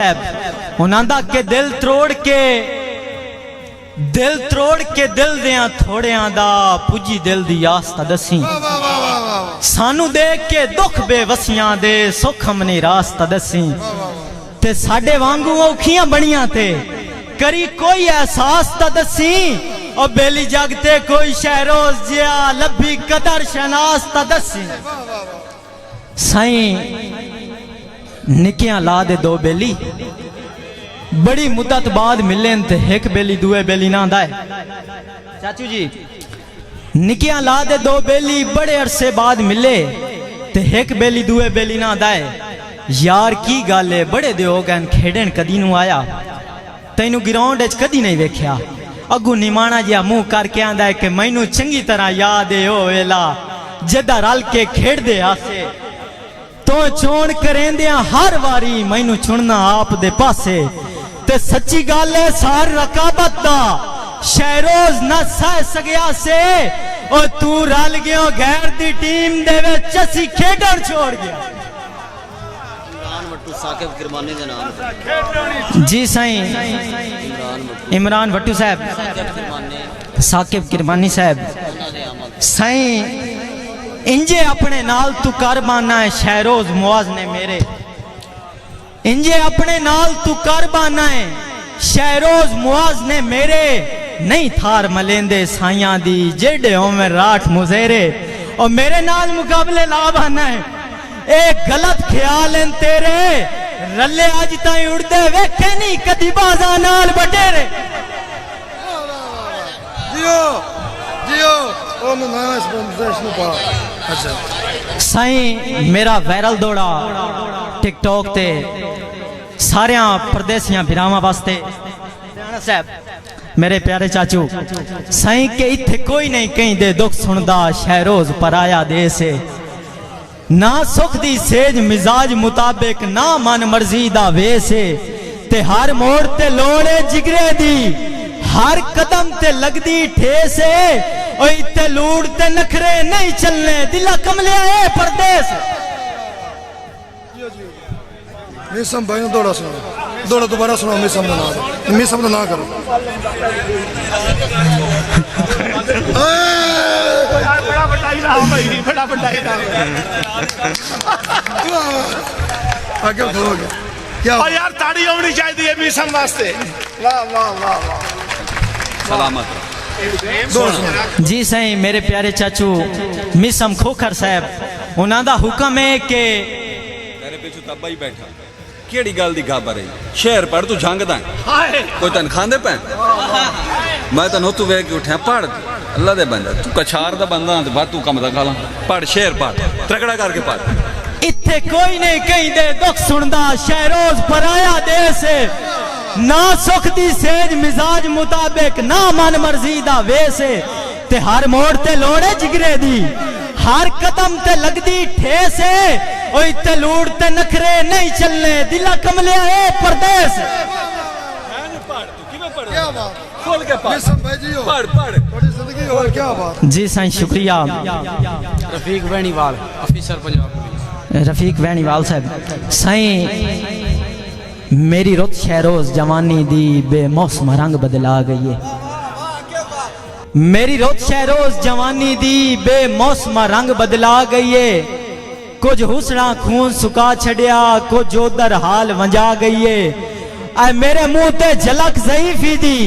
उन्हां के दिल तरोड़ के दिल दियां थोड़ियां दा पुजी दिल दी आस्ता दसी सानू देख के दुख बेवसियां दे सुख हमने रास्ता दसी ते साडे वांगू औखियां बनियां ते करी कोई एहसास ता दसी और बेली जगते कोई शहरोज जिया लभी कदर शनास ता दसी साईं निकियां ला दे दो बेली बड़ी मुद्दत बाद मिले ते एक बेली दुए बेली ना आंदा है चाचू जी निकियां ला दे दो बेली बड़े अरसे बाद मिले ते एक बेली दुए बेली ना आंदा है यार की गल है बड़े दे हो गए खेडन कदी नू आया तैनू ग्राउंड च कदी नहीं वेख्या अगू निमाणा जिहा मुंह करके आंदा है कि मैनू चंगी तरह याद है ओ वेला जदा रल के खेडदे आसे तो चोण करेंदिया हर वारी मैनू चुनना आप दे पासे ते सच्ची गल है सार रकाबत दा शहरोज न सह सगया से और तू रल गयो गैर दी टीम दे विच असी खेडण छोड़ गया साकिब किरमानी दे नाम जी साईं इमरान भट्टू साहब साकिब किरमानी साहब साईं इंजे अपने नाल तू कर बाना है शहरोज मुआज ने मेरे इंजे अपने नाल तू कर बाना है शहरोज मुआज ने मेरे नहीं थार मलेंदे साइयां दी जेडे होवे राठ मुजेरे और मेरे नाल मुकाबले ला बाना है एक गलत ख्याल हैं तेरे रले आज ताई उड़दे वेखे नहीं कदी बाजा नाल बटेरे जियो जियो ओ मैं इस बंदिश नु पा अच्छा साईं मेरा वायरल दौड़ा टिकटॉक ते सारियां परदेसियां बिरावां वास्ते साहब मेरे प्यारे चाचू साईं के इत्थे कोई नहीं कहीं दे दुख सुनदा शहरोज पराया दे से ना सुख दी सेज मिजाज मुताबिक ना मन मर्जी दा वेसे ते हर मोड़ ते लोड़े जिगरे दी हर कदम ते लगदी ठेस ओ इत्ते लूड़ ते नखरे नहीं चलने दिला कमले ए परदेस मिसम भाई दौड़ा सुनाओ दौड़ा दोबारा सुनाओ मिसम ना करो आगे हो गया क्या यार ताड़ी होनी चाहिए मिसम वास्ते वाह वाह वाह वाह सलामत जी साईं मेरे प्यारे चाचू मिसम खोखर साहब उन्हां दा हुक्म है कि तेरे पीछे तब्बा ही बैठा केड़ी गल दी खबर है शहर पढ़ तू झंगदा कोई तन खांदे पे मैं तन तू वे के उठा पढ़ अल्लाह दे बंदा तू कछार दा बंदा ते बात तू कम दा गाला पढ़ शेर पढ़ तगड़ा करके पढ़ इत्थे कोई नहीं कहीं दे दुख सुनदा शहरोज पराया देश ना सुख दी सेज मिजाज मुताबिक ना मन मर्जी दा वेस ते हर मोड़ ते लोड़े जिगरे दी हर कदम ते लगदी ठेस ओ इत्ते लूड़ ते नखरे नहीं चलने दिला कमले ए परदेस क्या बात खोल के पढ़ मिसम भाई जी पढ़ पढ़ बड़ी जिंदगी और क्या बात जी साईं शुक्रिया रफीक वैनीवाल ऑफिसर पंजाब रफीक वैनीवाल साहब साईं मेरी रुत शहरोज जवानी दी बेमौसम रंग बदला गई है मेरी रुत शहरोज जवानी दी बेमौसम रंग बदला गई है कुछ हुसना खून सुका छड़िया कुछ उधर हाल वंजा गई है ऐ मेरे मुंह ते झलक ज़ईफी दी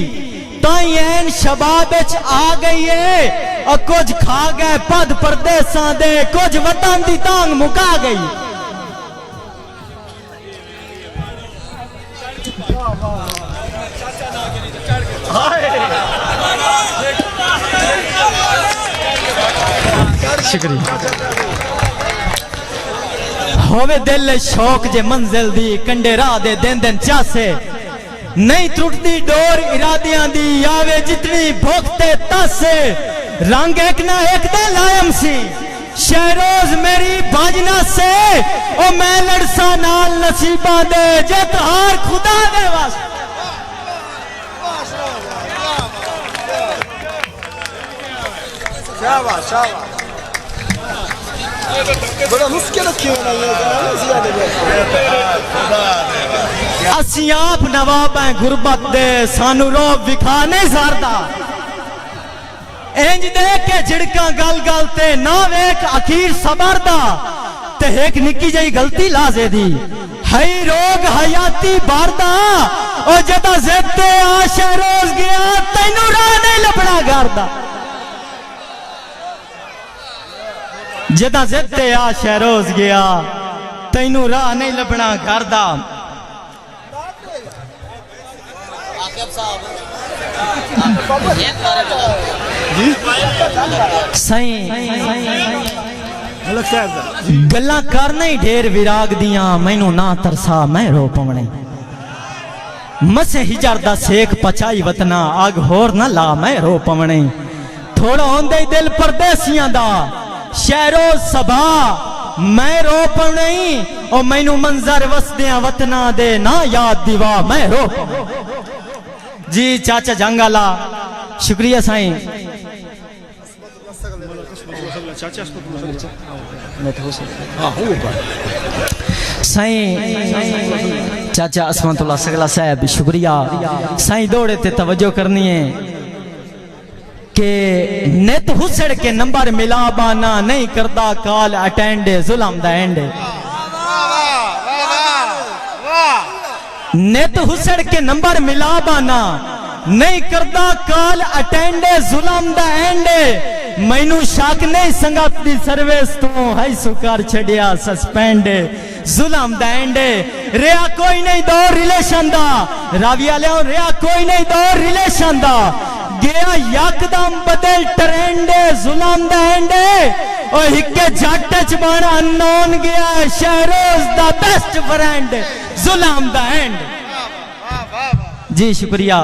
ताई ऐन शबाब च आ गई है और कुछ खा गए पद परदेसां दे कुछ वतन दी तांग मुका गई शुक्रिया होवे दिल शौक जे मंजिल दी कंडे राह दे दिन दिन चासे नहीं त्रुटदी डोर इरादियां दी आवे जितनी भुखते तसे रंग एक ना एक दे लायम सी शहरोज मेरी बाजना से ओ मैं लड़सा नाल नसीबा दे जे तहार खुदा दे वास्ते शाबाश शाबाश बड़ा नुस्खे रखे हुए ना असी आप नवाब हैं गुरबत दे सानू रोब विखा नहीं सारदा इंज दे के झिड़का गल गल ते ना वेख अखीर सबरदा ते एक निक्की जही गलती लाजे दी है रोग हयाती बारदा ओ जदा ज़िद्दे आशा रोज गया तैनू राह नहीं लभना करदा जदा ज़िद्दे आशा रोज गया तैनू राह नहीं लभना करदा गल्लां करना ही ढेर विराग दियां मैनू ना तरसा मैं रो पवने मसे हिजर दा सेक पचाई वतना आग होर ना ला मैं रो पवने थोड़ा होंदे ही दिल परदेसियां दा शहरो सभा मैं रो पवने ओ मैनू मंजर वसदियां वतना दे ना याद दिवा मैं रो जी चाचा जंगाला शुक्रिया साईं साईं चाचा असमतुल्लाह सगला साहब शुक्रिया साईं दौड़े ते तवज्जो करनी है के नित हुसड़ के नंबर मिला बाना नहीं करदा कॉल अटेंड जुल्म दा एंड नित हुसड़ के नंबर मिला बाना नहीं करदा कॉल अटेंड जुल्म दा एंड मैनू शक नहीं संगत दी सर्विस तो है सुकर छड़िया सस्पेंड जुल्म दा एंड रिया कोई नहीं दो रिलेशन दा राविया ले रिया कोई नहीं दो रिलेशन दा गया यकदम बदल ट्रेंड जुल्म दा एंड ओ हिक्के जट च बना अननोन गया शहरोज दा बेस्ट फ्रेंड जुल्म दा एंड जी शुक्रिया।